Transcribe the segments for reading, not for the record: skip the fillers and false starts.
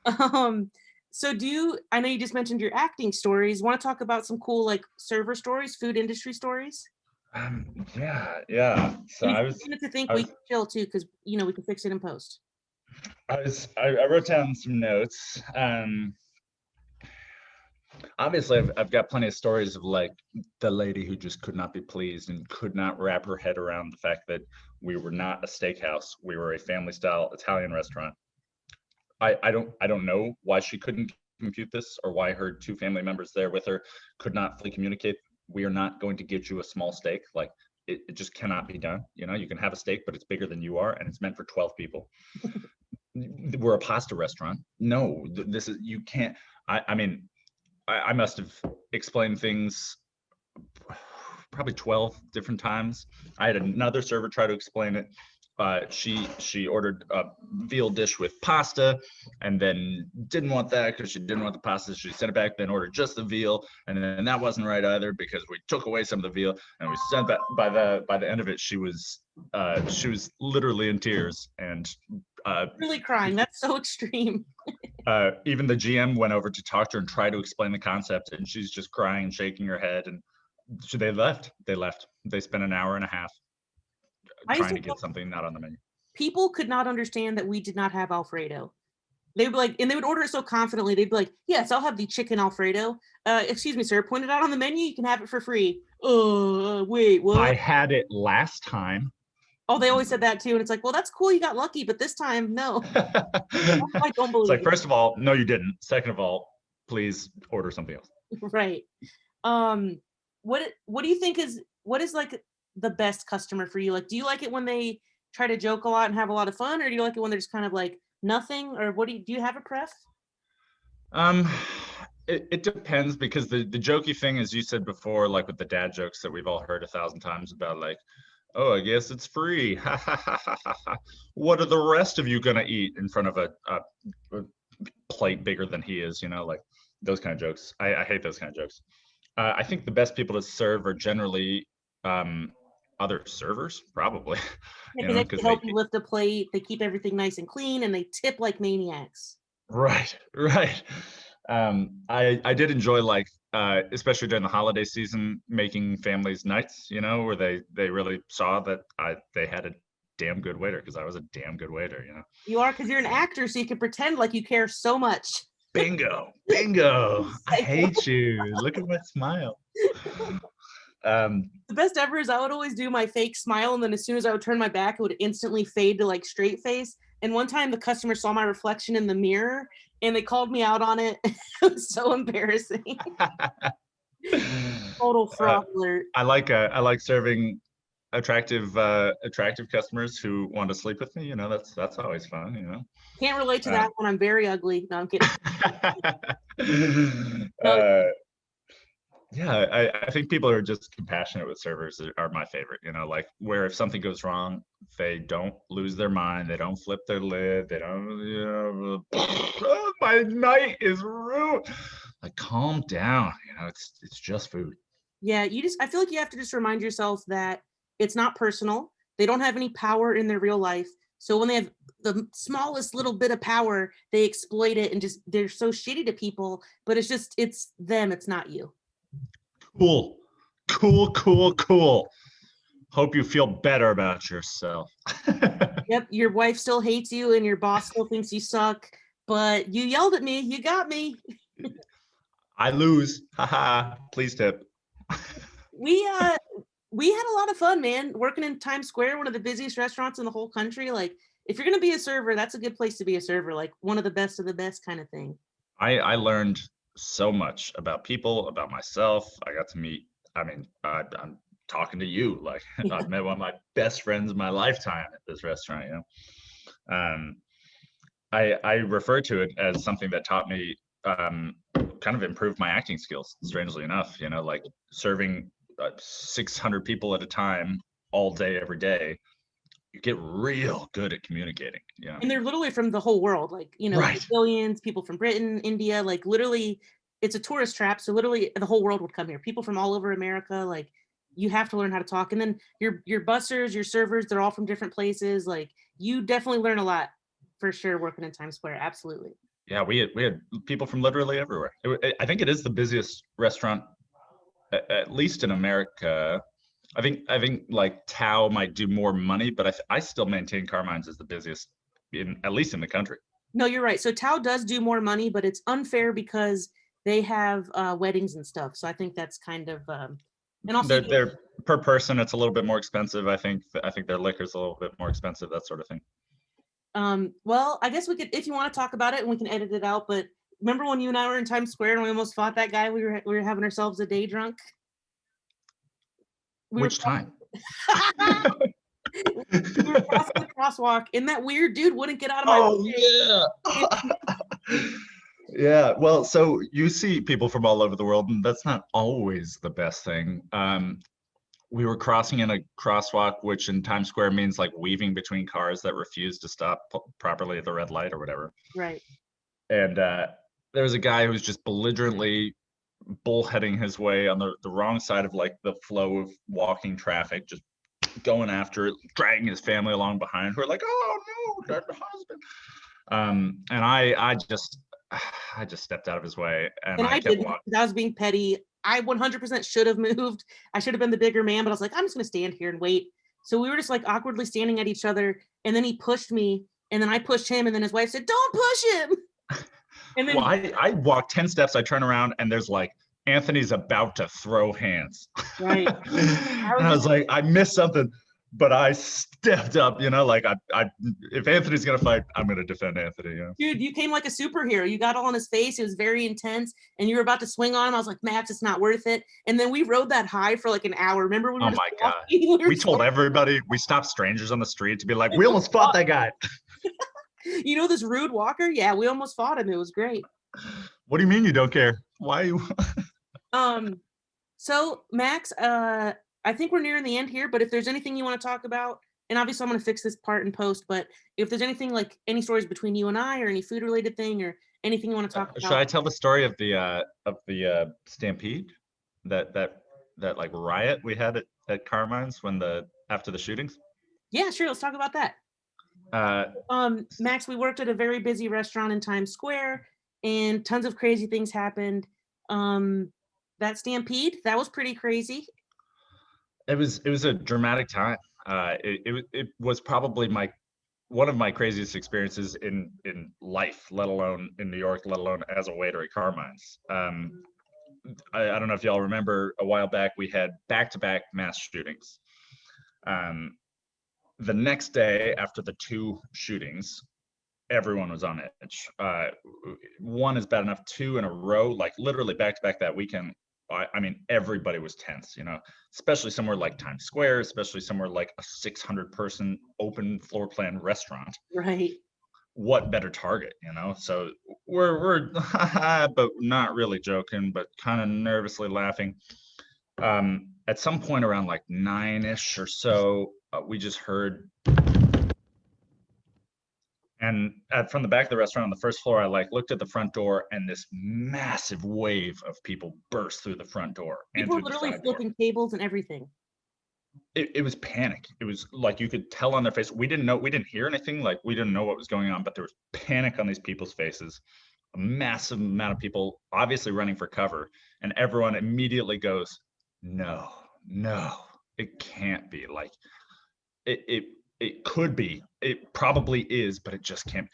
Um, so I know you just mentioned your acting stories. Want to talk about some cool like server stories, food industry stories? Yeah. So And if you wanted to think, I we was, can chill too, because we can fix it in post. I wrote down some notes. Obviously, I've got plenty of stories of like the lady who just could not be pleased and could not wrap her head around the fact that we were not a steakhouse. We were a family style Italian restaurant. I don't know why she couldn't compute this or why her two family members there with her could not fully communicate. We are not going to get you a small steak. Like it just cannot be done. You know, you can have a steak, but it's bigger than you are, and it's meant for 12 people. We're a pasta restaurant. No, this is you can't. I mean, I must have explained things probably 12 different times. I had another server try to explain it. She ordered a veal dish with pasta and then didn't want that because she didn't want the pasta. She sent it back, then ordered just the veal, and then that wasn't right either because we took away some of the veal and we sent that. By the end of it, she was literally in tears, and Really crying. That's so extreme. even the GM went over to talk to her and try to explain the concept, and she's just crying and shaking her head. And so they left. They left. They spent an hour and a half I used trying to to get something not on the menu. people could not understand that we did not have Alfredo. They would be like, and they would order it so confidently. They'd be like, "Yes, I'll have the chicken Alfredo. Excuse me, sir. Point it out on the menu. You can have it for free." Wait, I what? had it last time. Oh, they always said that too, and it's like, well, that's cool. You got lucky, but this time, no. I don't It's believe like, you. first of all, no, you didn't. Second of all, please order something else. Right. Um, what do you think is what is like the best customer for you? Like, do you like it when they try to joke a lot and have a lot of fun, or do you like it when they're just kind of like nothing? Or what do you have a pref? Um, it depends because the jokey thing, as you said before, like with the dad jokes that we've all heard 1,000 times about, like, oh, I guess it's free. What are the rest of you gonna eat in front of a plate bigger than he is? You know, like those kind of jokes. I hate those kind of jokes. I think the best people to serve are generally um, other servers, probably. Yeah, You because know, they because can help you lift a plate. They keep everything nice and clean, and they tip like maniacs. right, right. I did enjoy like especially during the holiday season making families nights, you know, where they really saw that they had a damn good waiter because I was a damn good waiter, you know. You are because you're an Um, actor, so you can pretend like you care so much. bingo. I Psycho. hate you. Look at my smile. Um, The best ever is I would always do my fake smile, and then as soon as I would turn my back, it would instantly fade to like straight face. And one time, the customer saw my reflection in the mirror, and they called me out on it. It was so embarrassing. Total uh, fraud alert. I like serving attractive customers who want to sleep with me. You know, that's always fun. You know. Can't relate to that Um, one. I'm very ugly. No, I'm kidding. No, uh, yeah, I think people who are just compassionate with servers are my favorite. You know, like where if something goes wrong, they don't lose their mind, they don't flip their lid, they don't, you know, "Oh, my night is ruined." Like, calm down. You know, it's just food. yeah, I feel like you have to just remind yourself that it's not personal. They don't have any power in their real life. So when they have the smallest little bit of power, they exploit it and just they're so shitty to people, but it's them, it's not you. Cool, cool. Hope you feel better about yourself. Yep, your wife still hates you and your boss still thinks you suck, but you yelled at me, you got me. I lose. Haha. Please tip. We uh we had a lot of fun, man, working in Times Square, one of the busiest restaurants in the whole country. Like if you're going to be a server, that's a good place to be a server, like one of the best of the best kind of thing. I learned so much about people, about myself. I got to meet. I mean, I'm talking to you. Like I've met one of my best friends in my lifetime at this restaurant. You know, I refer to it as something that taught me kind of improved my acting skills. Strangely enough, you know, like serving 600 people at a time all day every day, you get real good at communicating. You know, And they're literally from the whole world, like, right. Brazilians, people from Britain, India, like literally it's a tourist trap. So literally the whole world would come here. People from all over America, like you have to learn how to talk. And then your bussers, your servers, they're all from different places. Like you definitely learn a lot. for sure working in Times Square. Absolutely. Yeah, we had people from literally everywhere. I think it is the busiest restaurant, at least in America. I think like Tao might do more money, but I still maintain Carmine's as the busiest in at least in the country. No, you're right. So Tao does do more money, but it's unfair because they have weddings and stuff. So I think that's kind of and also They're per person, it's a little bit more expensive. I think their liquor's a little bit more expensive, that sort of thing. well, I guess we could, if you want to talk about it, and we can edit it out. But remember when you and I were in Times Square and we almost fought that guy? We were having ourselves a day drunk. We were Which time? we were crossing the crosswalk, and that weird dude wouldn't get out of my way. Yeah. Yeah, well, so you see people from all over the world, and that's not always the best thing. We were crossing in a crosswalk, which in Times Square means like weaving between cars that refuse to stop properly at the red light or whatever. Right. And there was a guy who was just belligerently bullheading his way on the wrong side of like the flow of walking traffic, just going after it, dragging his family along behind, who are like, oh no, that husband. And I just stepped out of his way, and I I kept did. walking. I was being petty. I 100% should have moved. I should have been the bigger man, but I was like, I'm just going to stand here and wait. So we were just like awkwardly standing at each other. And then he pushed me, and then I pushed him. And then his wife said, don't push him. And then Well, I walked 10 steps, I turn around, and there's like, Anthony's about to throw hands. Right. And I was like, I missed something, but I stepped up, like if Anthony's gonna fight, I'm gonna defend Anthony. Yeah. Dude, you came like a superhero. You got all in his face. It was very intense. And you were about to swing on him. I was like, Max, it's not worth it. And then we rode that high for like an hour. Remember when Oh my God. We told everybody, we stopped strangers on the street to be like, we almost fought that guy. You know this rude walker? Yeah, we almost fought him. It was great. What do you mean you don't care? Why are you? So Max, I think we're nearing the end here, but if there's anything you want to talk about, and obviously I'm going to fix this part in post, but if there's anything like any stories between you and I, or any food related thing, or anything you want to talk about. Should I tell the story of the stampede, that like riot we had at Carmine's after the shootings? Yeah, sure. Let's talk about that. Max, we worked at a very busy restaurant in Times Square, and tons of crazy things happened. That stampede, that was pretty crazy. It was a dramatic time. It was probably one of my craziest experiences in life, let alone in New York, let alone as a waiter at Carmine's. I don't know if y'all remember, a while back we had back-to-back mass shootings. The next day after the two shootings, everyone was on edge. One is bad enough, two in a row, like literally back to back that weekend. I mean, everybody was tense, especially somewhere like Times Square, especially somewhere like a 600-person open floor plan restaurant. Right. What better target, So we're but not really joking, but kind of nervously laughing. At some point around like 9-ish or so, we just heard. And from the back of the restaurant on the first floor, I looked at the front door, and this massive wave of people burst through the front door. People were literally flipping tables and everything. It was panic. It was like you could tell on their face. We didn't hear anything. Like, we didn't know what was going on, but there was panic on these people's faces. A massive amount of people obviously running for cover, and everyone immediately goes, no, it can't be. Like, it could be, it probably is, but it just can't.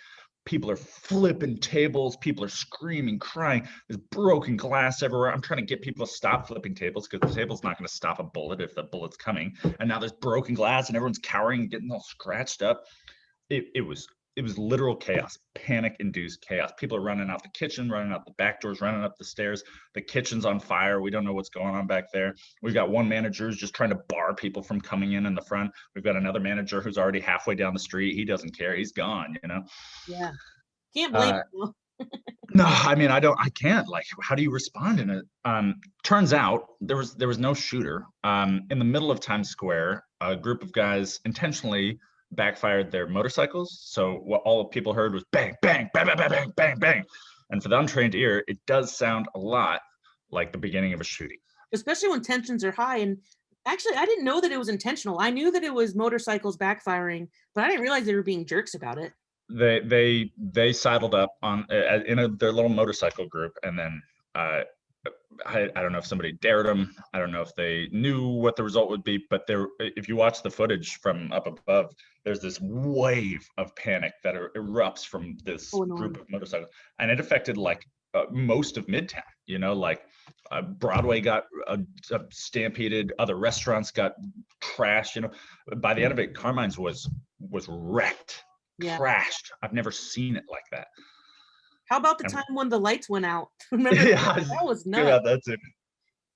People are flipping tables, people are screaming, crying, there's broken glass everywhere. I'm trying to get people to stop flipping tables, because the table's not going to stop a bullet if the bullet's coming. And now there's broken glass and everyone's cowering and getting all scratched up. It was literal chaos, panic-induced chaos. People are running out the kitchen, running out the back doors, running up the stairs. The kitchen's on fire. We don't know what's going on back there. We've got one manager who's just trying to bar people from coming in the front. We've got another manager who's already halfway down the street. He doesn't care. He's gone, Yeah. Can't blame you. No, I mean, I can't. Like, how do you respond in it? Turns out there was no shooter. In the middle of Times Square, a group of guys intentionally backfired their motorcycles. So what all people heard was bang, bang, bang, bang, bang, bang, bang, bang. And for the untrained ear, it does sound a lot like the beginning of a shooting. Especially when tensions are high. And actually, I didn't know that it was intentional. I knew that it was motorcycles backfiring, but I didn't realize they were being jerks about it. They sidled up on in their little motorcycle group, and then uh, I don't know if somebody dared them. I don't know if they knew what the result would be, but there, if you watch the footage from up above, there's this wave of panic that erupts from this So group annoying. of motorcycles, and it affected like most of Midtown. You know, like Broadway got stampeded, other restaurants got trashed. You know, by the end of it, Carmine's was wrecked, Yeah. trashed. I've never seen it like that. How about the And time when the lights went out? Remember that? yeah, That was think nuts. about that too.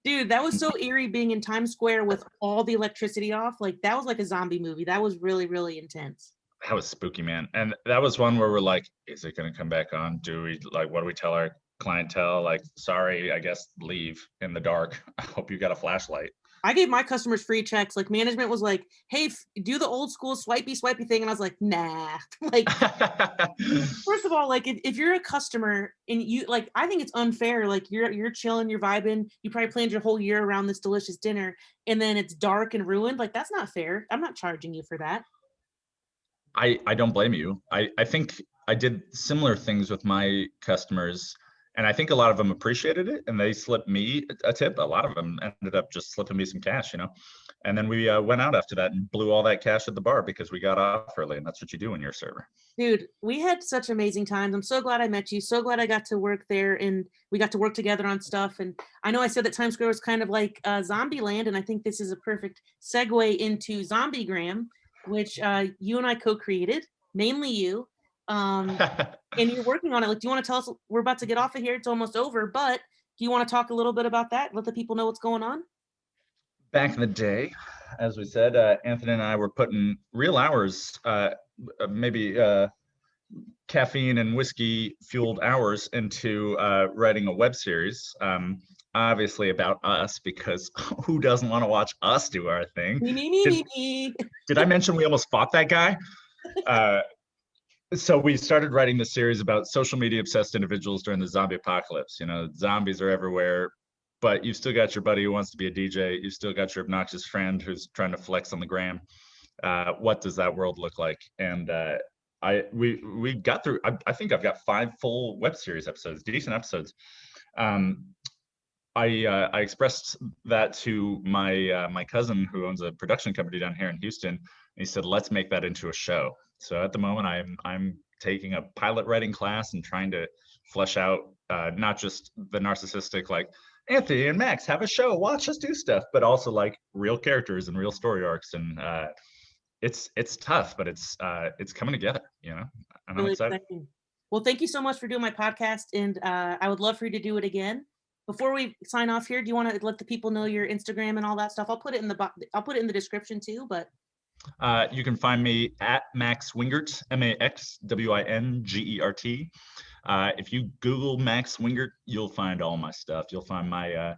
Dude, that was so eerie being in Times Square with all the electricity off. Like that was like a zombie movie. That was really, really intense. That was spooky, man. And that was one where we're like, is it going to come back on? Do we like, what do we tell our clientele? Like, sorry, I guess leave in the dark. I hope you got a flashlight. I gave my customers free checks. Like management was like, "Hey, do the old school swipey thing," and I was like, "Nah." Like, first of all, like if you're a customer and you like, I think it's unfair. Like you're chilling, you're vibing. You probably planned your whole year around this delicious dinner, and then it's dark and ruined. Like that's not fair. I'm not charging you for that. I don't blame you. I think I did similar things with my customers, and I think a lot of them appreciated it, and they slipped me a tip. A lot of them ended up just slipping me some cash, you know. And then we went out after that and blew all that cash at the bar because we got off early, and that's what you do when you're a server. Dude, we had such amazing times. I'm so glad I met you. So glad I got to work there and we got to work together on stuff. And I know I said that Times Square was kind of like zombie land, and I think this is a perfect segue into Zombiegram, which you and I co-created, mainly you. Um, and you're working on it. Like, do you want to tell us? We're about to get off of here. It's almost over, but do you want to talk a little bit about that? Let the people know what's going on. Back in the day, as we said, Anthony and I were putting real hours, maybe caffeine and whiskey fueled hours into writing a web series. Obviously about us, because who doesn't want to watch us do our thing? Me, me, me, Did, me, me. did I mention we almost fought that guy? Uh, so we started writing this series about social media obsessed individuals during the zombie apocalypse. You know, zombies are everywhere, but you've still got your buddy who wants to be a DJ. You've still got your obnoxious friend who's trying to flex on the gram. What does that world look like? And we got through. I think I've got 5 full web series episodes, decent episodes. Um, I expressed that to my cousin who owns a production company down here in Houston. And he said, "Let's make that into a show." So at the moment, I'm taking a pilot writing class and trying to flesh out not just the narcissistic, like Anthony and Max have a show, watch us do stuff, but also like real characters and real story arcs. And it's tough, but it's coming together, you know. And I'm Really excited. exciting. Well, thank you so much for doing my podcast, and I would love for you to do it again. Before we sign off here, do you want to let the people know your Instagram and all that stuff? I'll put it in the description too. But You can find me at Max Wingert, MaxWingert. If you Google Max Wingert, you'll find all my stuff. You'll find my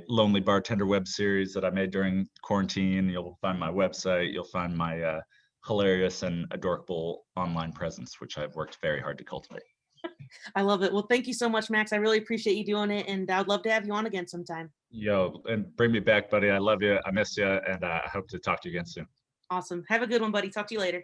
Lonely Bartender web series that I made during quarantine. You'll find my website. You'll find my hilarious and adorable online presence, which I've worked very hard to cultivate. I love it. Well, thank you so much, Max. I really appreciate you doing it, and I'd love to have you on again sometime. Yo, and bring me back, buddy. I love you. I miss you, and I hope to talk to you again soon. Awesome. Have a good one, buddy. Talk to you later.